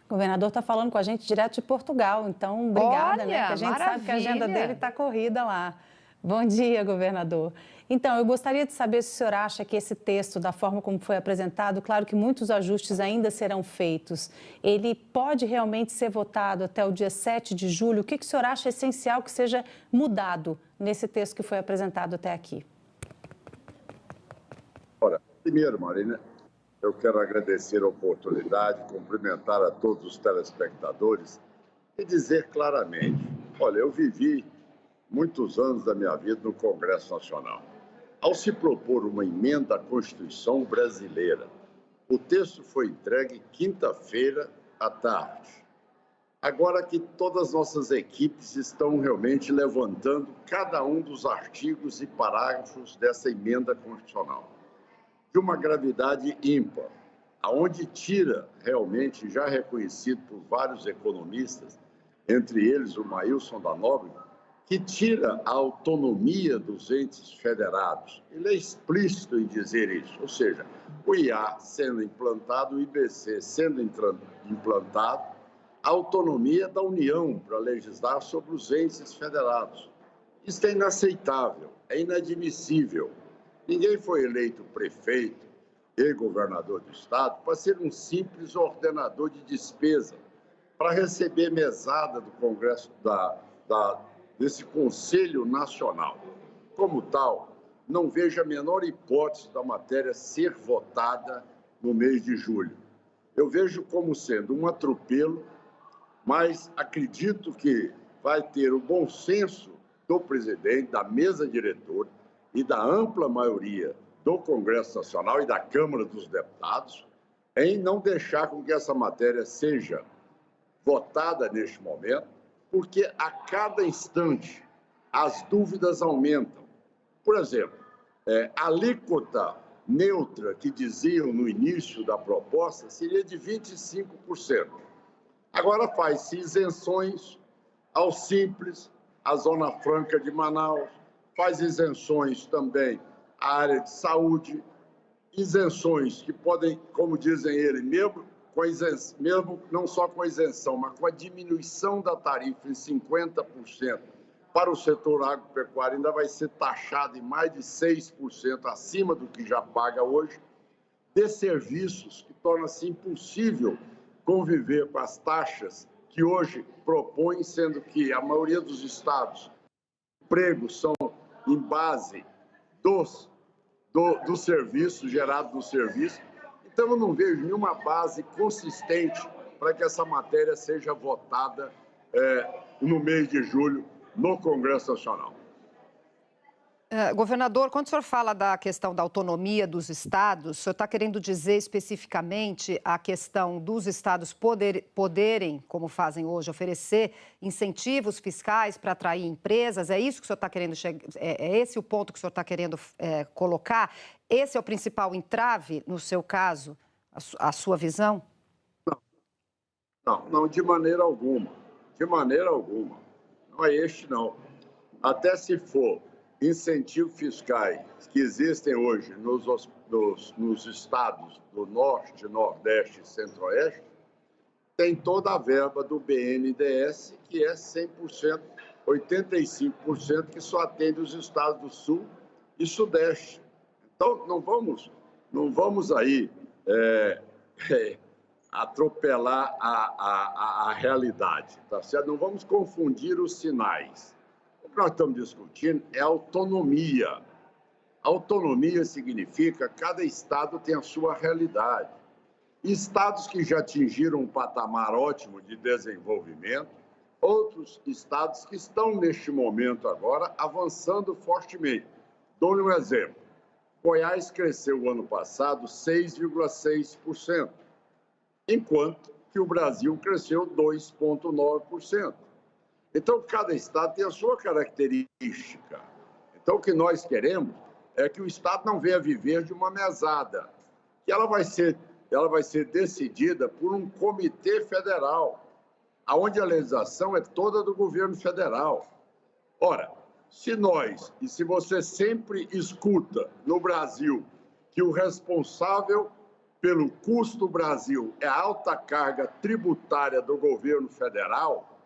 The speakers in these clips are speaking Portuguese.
O governador está falando com a gente direto de Portugal, então obrigada, né? Que a gente sabe que a agenda dele está corrida lá. Bom dia, governador. Então, eu gostaria de saber se o senhor acha que esse texto, da forma como foi apresentado, claro que muitos ajustes ainda serão feitos, ele pode realmente ser votado até o dia 7 de julho? O que o senhor acha essencial que seja mudado nesse texto que foi apresentado até aqui? Ora, primeiro, Marina, eu quero agradecer a oportunidade, cumprimentar a todos os telespectadores e dizer claramente, olha, eu vivi muitos anos da minha vida no Congresso Nacional. Ao se propor uma emenda à Constituição brasileira, o texto foi entregue quinta-feira à tarde. Agora que todas as nossas equipes estão realmente levantando cada um dos artigos e parágrafos dessa emenda constitucional, de uma gravidade ímpar, aonde tira realmente, já reconhecido por vários economistas, entre eles o Maílson da Nóbrega, que tira a autonomia dos entes federados. Ele é explícito em dizer isso, ou seja, o IA sendo implantado, o IBC sendo implantado, a autonomia da União para legislar sobre os entes federados. Isso é inaceitável, é inadmissível. Ninguém foi eleito prefeito e governador do estado para ser um simples ordenador de despesa, para receber mesada do Congresso desse Conselho Nacional. Como tal, não vejo a menor hipótese da matéria ser votada no mês de julho. Eu vejo como sendo um atropelo, mas acredito que vai ter o bom senso do presidente, da mesa diretora e da ampla maioria do Congresso Nacional e da Câmara dos Deputados em não deixar com que essa matéria seja votada neste momento, porque a cada instante as dúvidas aumentam. Por exemplo, a alíquota neutra que diziam no início da proposta seria de 25%. Agora faz-se isenções ao Simples, à Zona Franca de Manaus, faz isenções também à área de saúde, isenções que podem, como dizem ele, mesmo não só com a isenção, mas com a diminuição da tarifa em 50% para o setor agropecuário, ainda vai ser taxado em mais de 6% acima do que já paga hoje, de serviços que torna-se impossível conviver com as taxas que hoje propõem, sendo que a maioria dos estados, empregos são em base do serviço, gerado no serviço. Então, eu não vejo nenhuma base consistente para que essa matéria seja votada no mês de julho no Congresso Nacional. Governador, quando o senhor fala da questão da autonomia dos estados, o senhor está querendo dizer especificamente a questão dos estados poderem, como fazem hoje, oferecer incentivos fiscais para atrair empresas? É isso que o senhor está querendo é esse o ponto que o senhor está querendo colocar? Esse é o principal entrave, no seu caso, a sua visão? Não, de maneira alguma. De maneira alguma. Não é este, não. Até se for incentivos fiscais que existem hoje nos estados do Norte, Nordeste e Centro-Oeste, tem toda a verba do BNDES, que é 100%, 85%, que só atende os estados do Sul e Sudeste. Então, não vamos aí atropelar a realidade, tá certo? Não vamos confundir os sinais. O que nós estamos discutindo é autonomia. Autonomia significa que cada estado tem a sua realidade. Estados que já atingiram um patamar ótimo de desenvolvimento, outros estados que estão, neste momento agora, avançando fortemente. Dou-lhe um exemplo. Goiás cresceu o ano passado 6,6%, enquanto que o Brasil cresceu 2,9%. Então, cada estado tem a sua característica. Então, o que nós queremos é que o estado não venha viver de uma mesada, que ela vai ser decidida por um comitê federal, onde a legislação é toda do governo federal. Ora, se você sempre escuta no Brasil que o responsável pelo custo Brasil, é a alta carga tributária do governo federal,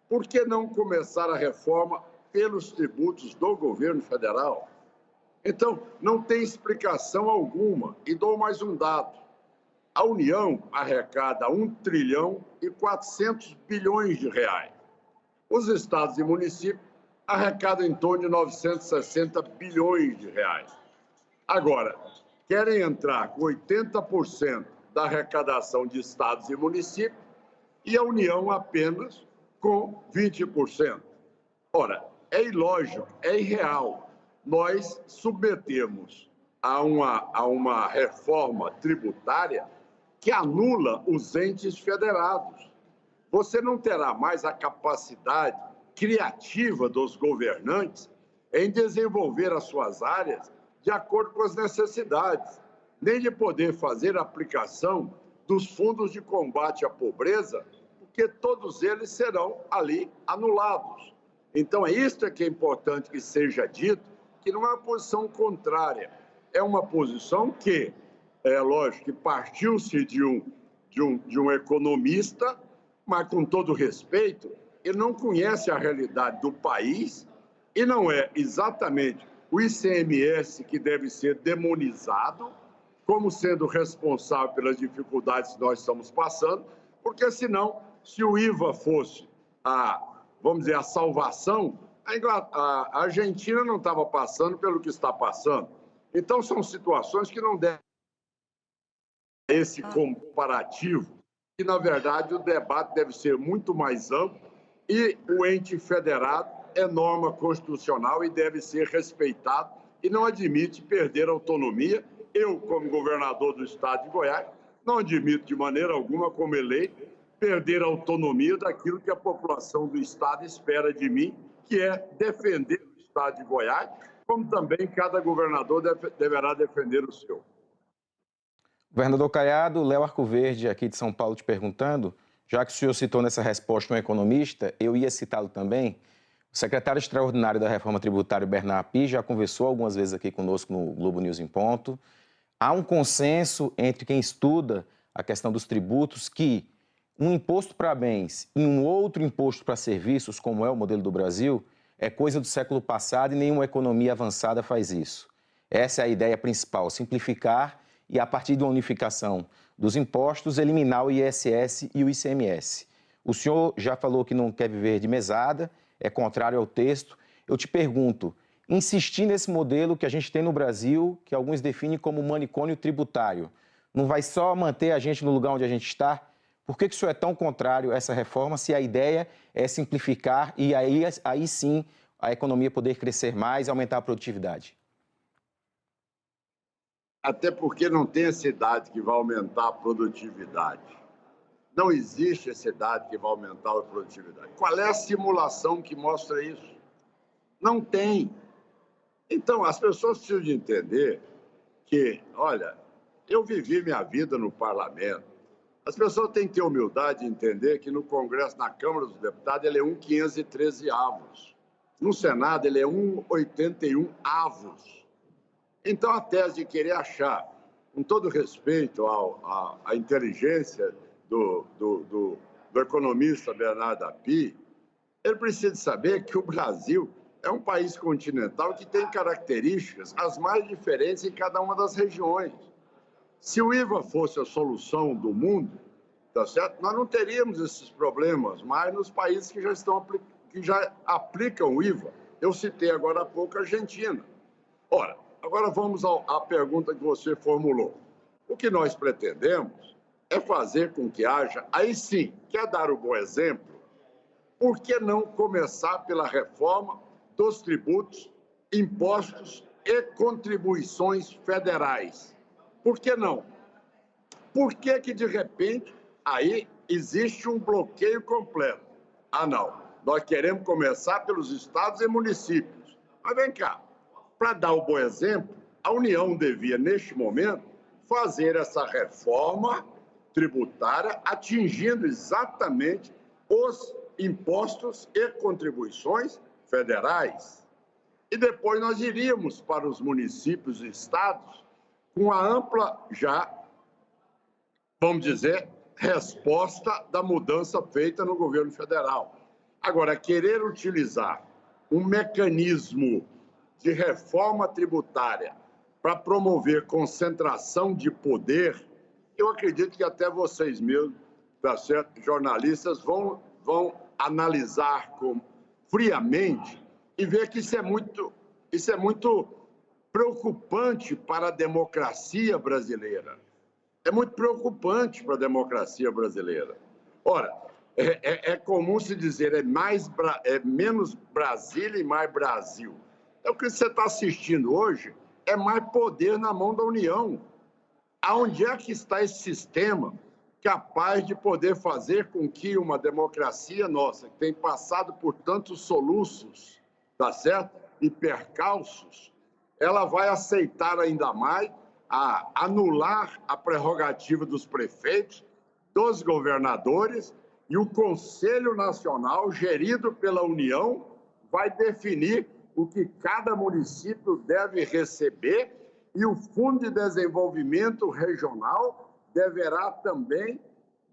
por que não começar a reforma pelos tributos do governo federal? Então, não tem explicação alguma. E dou mais um dado. A União arrecada 1 trilhão e 400 bilhões de reais. Os estados e municípios arrecadam em torno de 960 bilhões de reais. Agora, querem entrar com 80% da arrecadação de estados e municípios e a União apenas com 20%. Ora, é ilógico, é irreal nós submetemos a uma reforma tributária que anula os entes federados. Você não terá mais a capacidade criativa dos governantes em desenvolver as suas áreas de acordo com as necessidades, nem de poder fazer aplicação dos fundos de combate à pobreza, porque todos eles serão ali anulados. Então, é isso que é importante que seja dito, que não é uma posição contrária, é uma posição que, é lógico, que partiu-se de um economista, mas com todo respeito, ele não conhece a realidade do país e não é exatamente o ICMS que deve ser demonizado como sendo responsável pelas dificuldades que nós estamos passando, porque senão, se o IVA fosse vamos dizer, a salvação, a Argentina não estava passando pelo que está passando. Então, são situações que não devem ter esse comparativo, que, na verdade, o debate deve ser muito mais amplo e o ente federado é norma constitucional e deve ser respeitado e não admite perder autonomia. Eu, como governador do estado de Goiás, não admito de maneira alguma, como eleito, perder a autonomia daquilo que a população do estado espera de mim, que é defender o estado de Goiás, como também cada governador deverá defender o seu. Governador Caiado, Léo Arcoverde, aqui de São Paulo, te perguntando, já que o senhor citou nessa resposta um economista, eu ia citá-lo também. O secretário extraordinário da Reforma Tributária, Bernard Api, já conversou algumas vezes aqui conosco no Globo News em Ponto. Há um consenso entre quem estuda a questão dos tributos que um imposto para bens e um outro imposto para serviços, como é o modelo do Brasil, é coisa do século passado e nenhuma economia avançada faz isso. Essa é a ideia principal, simplificar e, a partir de uma unificação dos impostos, eliminar o ISS e o ICMS. O senhor já falou que não quer viver de mesada, é contrário ao texto. Eu te pergunto, insistir nesse modelo que a gente tem no Brasil, que alguns definem como manicômio tributário, não vai só manter a gente no lugar onde a gente está? Por que o senhor é tão contrário a essa reforma, se a ideia é simplificar e aí sim a economia poder crescer mais e aumentar a produtividade? Até porque não tem essa idade que vai aumentar a produtividade. Não existe essa idade que vai aumentar a produtividade. Qual é a simulação que mostra isso? Não tem. Então, as pessoas precisam de entender que, olha, eu vivi minha vida no parlamento. As pessoas têm que ter humildade de entender que no Congresso, na Câmara dos Deputados, ele é 1,513 avos. No Senado, ele é 1,81 avos. Então, a tese de querer achar, com todo respeito à inteligência do economista Bernard Api, ele precisa saber que o Brasil é um país continental que tem características as mais diferentes em cada uma das regiões. Se o IVA fosse a solução do mundo, tá certo? Nós não teríamos esses problemas, mas nos países que já aplicam o IVA. Eu citei agora há pouco a Argentina. Ora, agora vamos à pergunta que você formulou. O que nós pretendemos é fazer com que haja, aí sim, quer dar o bom exemplo? Por que não começar pela reforma dos tributos, impostos e contribuições federais? Por que não? Por que que, de repente, aí existe um bloqueio completo? Ah, não. Nós queremos começar pelos estados e municípios. Mas vem cá. Para dar o bom exemplo, a União devia, neste momento, fazer essa reforma tributária atingindo exatamente os impostos e contribuições federais. E depois nós iríamos para os municípios e estados com a ampla já vamos dizer, resposta da mudança feita no governo federal. Agora, querer utilizar um mecanismo de reforma tributária para promover concentração de poder, eu acredito que até vocês mesmos, tá certo, jornalistas, vão analisar friamente e ver que isso é muito preocupante para a democracia brasileira. É muito preocupante para a democracia brasileira. Ora, é comum se dizer é menos Brasília e mais Brasil. É o que você está assistindo hoje, é mais poder na mão da União. Aonde é que está esse sistema capaz de poder fazer com que uma democracia nossa, que tem passado por tantos soluços, tá certo? E percalços, ela vai aceitar ainda mais a anular a prerrogativa dos prefeitos, dos governadores, e o Conselho Nacional, gerido pela União, vai definir o que cada município deve receber, e o Fundo de Desenvolvimento Regional deverá também,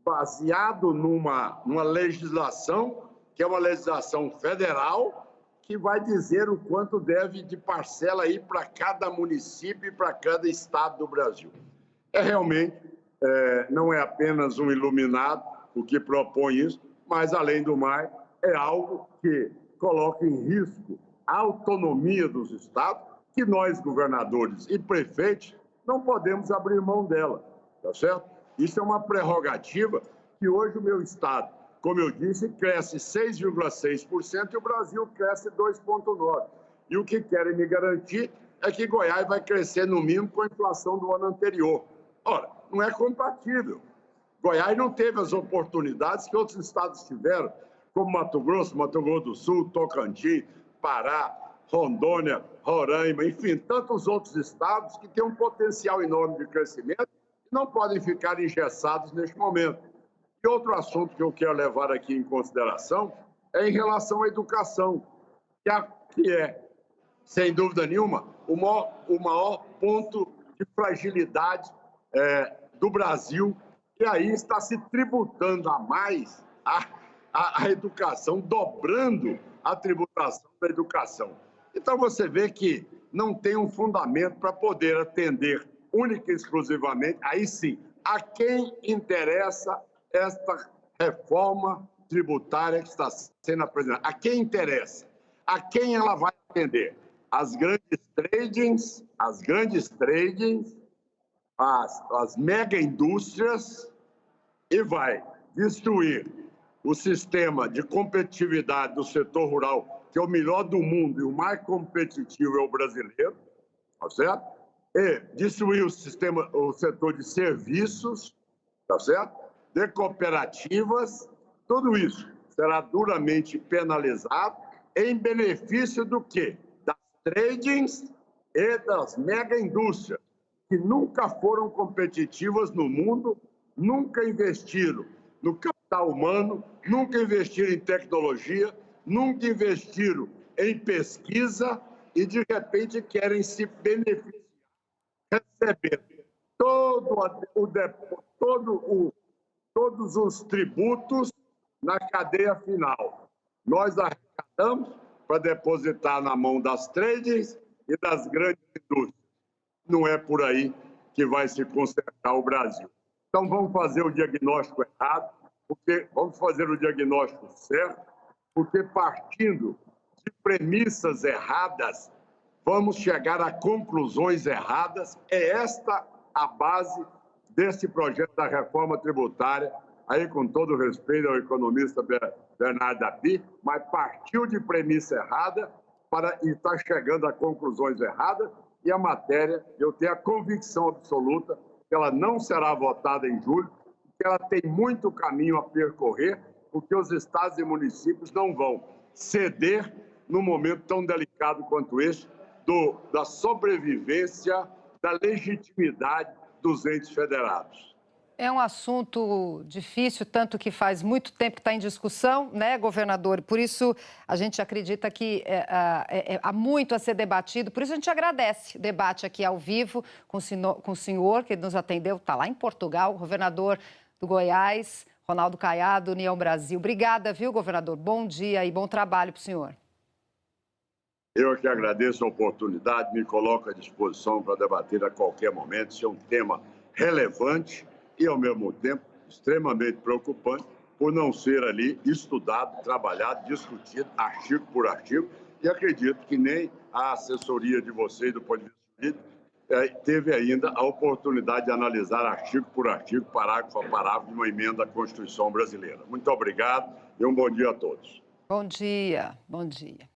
baseado numa legislação, que é uma legislação federal, que vai dizer o quanto deve de parcela ir para cada município e para cada estado do Brasil. Realmente, não é apenas um iluminado o que propõe isso, mas, além do mais, é algo que coloca em risco a autonomia dos estados, que nós, governadores e prefeitos, não podemos abrir mão dela, tá certo? Isso é uma prerrogativa que hoje o meu estado, como eu disse, cresce 6,6% e o Brasil cresce 2,9%. E o que querem me garantir é que Goiás vai crescer no mínimo com a inflação do ano anterior. Ora, não é compatível. Goiás não teve as oportunidades que outros estados tiveram, como Mato Grosso do Sul, Tocantins, Pará, Rondônia, Roraima, enfim, tantos outros estados que têm um potencial enorme de crescimento e não podem ficar engessados neste momento. E outro assunto que eu quero levar aqui em consideração é em relação à educação, que é, sem dúvida nenhuma, o maior ponto de fragilidade do Brasil, e aí está se tributando a mais a educação, dobrando a tributação da educação. Então você vê que não tem um fundamento para poder atender única e exclusivamente, aí sim, a quem interessa esta reforma tributária que está sendo apresentada. A quem interessa? A quem ela vai atender? As grandes tradings, as mega indústrias, e vai destruir o sistema de competitividade do setor rural, que é o melhor do mundo e o mais competitivo é o brasileiro, tá certo? E destruir o setor de serviços, tá certo? De cooperativas, tudo isso será duramente penalizado em benefício do quê? Das tradings e das mega indústrias, que nunca foram competitivas no mundo, nunca investiram no capital humano, nunca investiram em tecnologia, nunca investiram em pesquisa e, de repente, querem se beneficiar, recebendo todos os tributos na cadeia final. Nós arrecadamos para depositar na mão das tradings e das grandes indústrias. Não é por aí que vai se consertar o Brasil. Então, vamos fazer o diagnóstico errado, vamos fazer o diagnóstico certo, porque partindo de premissas erradas, vamos chegar a conclusões erradas. É esta a base desse projeto da reforma tributária, aí com todo respeito ao economista Bernardo Api, mas partiu de premissa errada e está chegando a conclusões erradas, e a matéria, eu tenho a convicção absoluta que ela não será votada em julho, que ela tem muito caminho a percorrer, porque os estados e municípios não vão ceder num momento tão delicado quanto este, da sobrevivência, da legitimidade dos entes federados. É um assunto difícil, tanto que faz muito tempo que está em discussão, né, governador? Por isso, a gente acredita que há muito a ser debatido. Por isso, a gente agradece o debate aqui ao vivo com o senhor que nos atendeu, está lá em Portugal, governador do Goiás, Ronaldo Caiado, União Brasil. Obrigada, viu, governador? Bom dia e bom trabalho para o senhor. Eu que agradeço a oportunidade, me coloco à disposição para debater a qualquer momento. Isso é um tema relevante e, ao mesmo tempo, extremamente preocupante por não ser ali estudado, trabalhado, discutido, artigo por artigo. E acredito que nem a assessoria de vocês, do ponto de vista jurídico, teve ainda a oportunidade de analisar artigo por artigo, parágrafo a parágrafo, de uma emenda à Constituição brasileira. Muito obrigado e um bom dia a todos. Bom dia, bom dia.